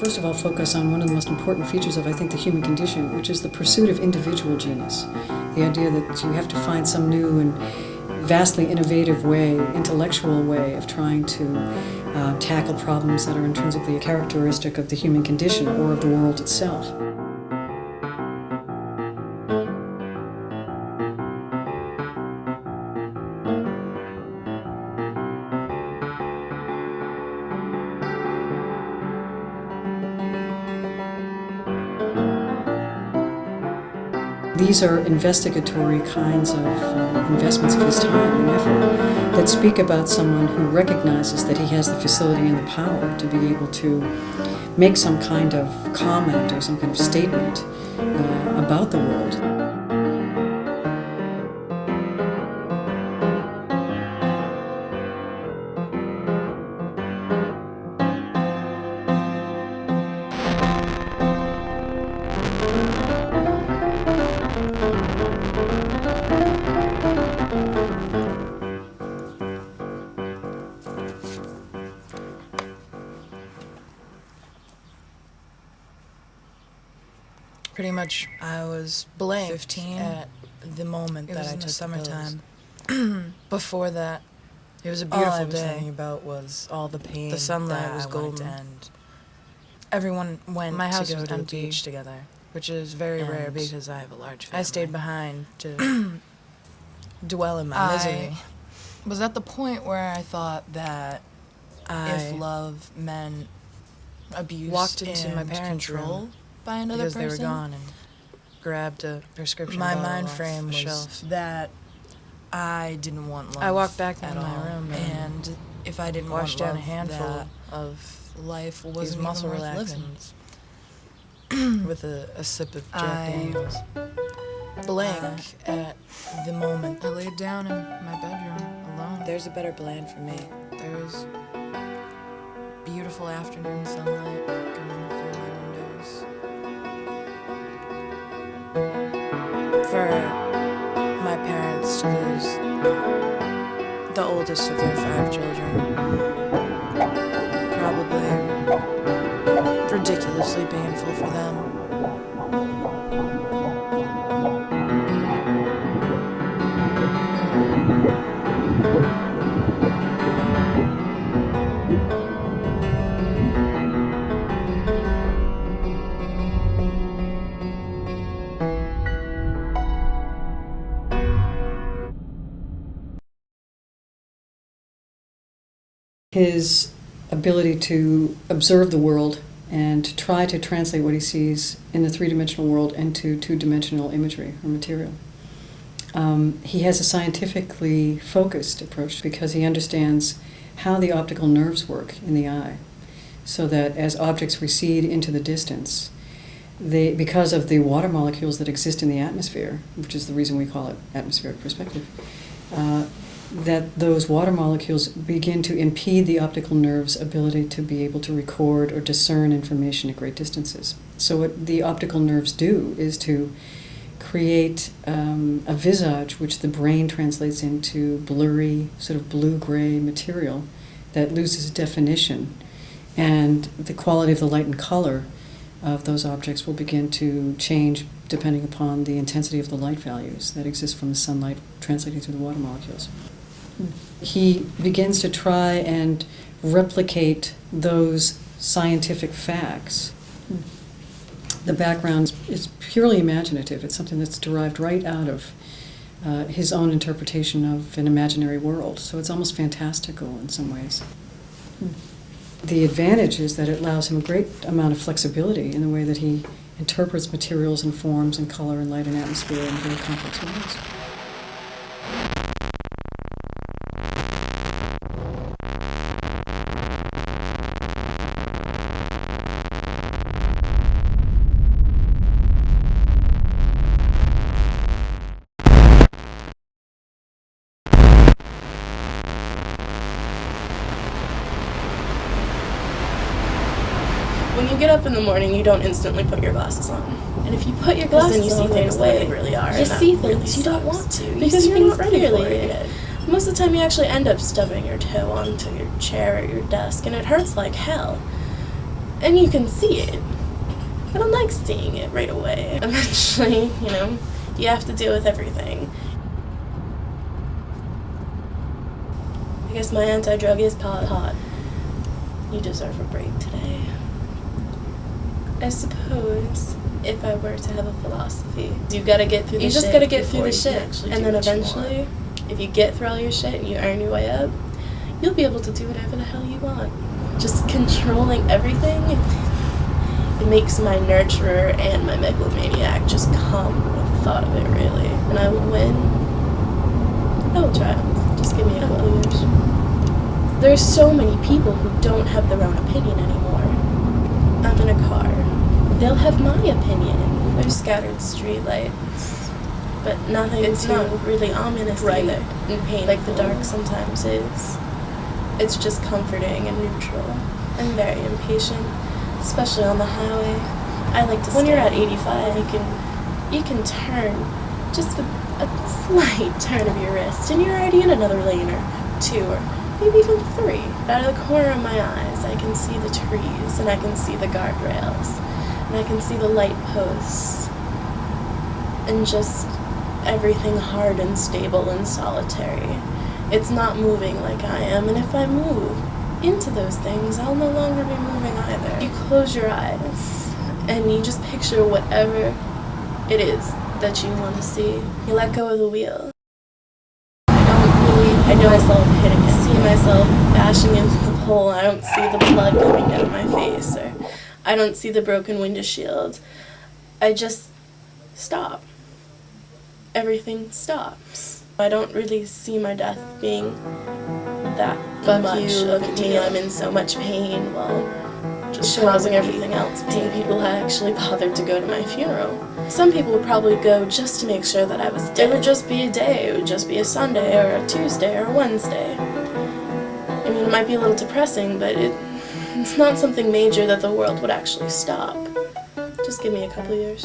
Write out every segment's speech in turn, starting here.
first of all, focus on one of the most important features of, I think, the human condition, which is the pursuit of individual genius. The idea that you have to find some new and vastly innovative way, intellectual way of trying to tackle problems that are intrinsically characteristic of the human condition or of the world itself. These are investigatory kinds of investments of his time and effort that speak about someone who recognizes that he has the facility and the power to be able to make some kind of comment or some kind of statement about the world. Pretty much, I was blank 15 at the moment that I took the summertime. Before that, it was a beautiful day. All I was thinking about was all the pain. The sunlight was golden, and everyone went to go to the beach together, which is very rare because I have a large family. I stayed behind to dwell in my misery. Was at the point where I thought that if love meant abuse, walked into my parents' room by another person, because they were gone, and grabbed a prescription bottle mind frame off the shelf that I didn't want love. I walked back into my room, and if I didn't wash down a handful of life wasn't muscle relaxants with a sip of Jack Daniels. Blank at the moment. I laid down in my bedroom alone. There's a better plan for me. There's beautiful afternoon sunlight coming through my windows. For my parents to lose the oldest of their 5 children, probably ridiculously painful for them. His ability to observe the world and to try to translate what he sees in the 3-dimensional world into 2-dimensional imagery or material. He has a scientifically focused approach because he understands how the optical nerves work in the eye, so that as objects recede into the distance, because of the water molecules that exist in the atmosphere, which is the reason we call it atmospheric perspective, that those water molecules begin to impede the optical nerve's ability to be able to record or discern information at great distances. So what the optical nerves do is to create a visage which the brain translates into blurry, sort of blue-gray material that loses definition, and the quality of the light and color of those objects will begin to change depending upon the intensity of the light values that exist from the sunlight translating through the water molecules. He begins to try and replicate those scientific facts. The background is purely imaginative. It's something that's derived right out of his own interpretation of an imaginary world. So it's almost fantastical in some ways. The advantage is that it allows him a great amount of flexibility in the way that he interprets materials and forms and color and light and atmosphere in very complex ways. When you get up in the morning, you don't instantly put your glasses on. And if you put your glasses on, then you see things the way they really are. You see things you don't want to because you're not ready for it. Most of the time, you actually end up stubbing your toe onto your chair or your desk, and it hurts like hell. And you can see it. I don't like seeing it right away. Eventually, you know, you have to deal with everything. I guess my anti-drug is pot. You deserve a break today. I suppose if I were to have a philosophy, you gotta get through the shit. You just gotta get through the shit. And then eventually, if you get through all your shit and you earn your way up, you'll be able to do whatever the hell you want. Just controlling everything, it makes my nurturer and my megalomaniac just come with the thought of it, really. And I will win. I will triumph. Just give me a couple years. There's so many people who don't have their own opinion anymore. I'm in a car. They'll have my opinion. There's scattered streetlights, but nothing too really ominous either, and pain like the dark sometimes is. It's just comforting and neutral. I'm very impatient, especially on the highway. I like to. When you're at 85, you can turn just with a slight turn of your wrist, and you're already in another lane or two, or maybe even three. Out of the corner of my eyes, I can see the trees, and I can see the guardrails, and I can see the light posts, and just everything hard and stable and solitary. It's not moving like I am, and if I move into those things, I'll no longer be moving either. You close your eyes, and you just picture whatever it is that you want to see. You let go of the wheel. I don't see myself bashing into the pole. I don't see the blood coming out of my face, or I don't see the broken windshield. I just stop. Everything stops. I don't really see my death being that much of me. I'm in so much pain while just causing everything else. Seeing people had actually bothered to go to my funeral. Some people would probably go just to make sure that I was dead. It would just be a day. It would just be a Sunday or a Tuesday or a Wednesday. I mean, it might be a little depressing, but it's not something major that the world would actually stop. Just give me a couple years.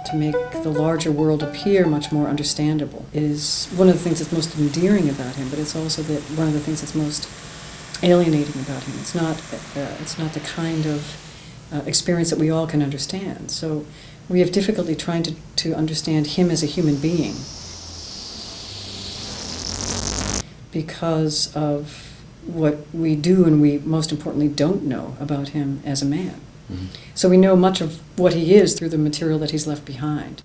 To make the larger world appear much more understandable is one of the things that's most endearing about him, but it's also one of the things that's most alienating about him. It's not the kind of experience that we all can understand. So we have difficulty trying to understand him as a human being because of what we do and we most importantly don't know about him as a man. Mm-hmm. So we know much of what he is through the material that he's left behind.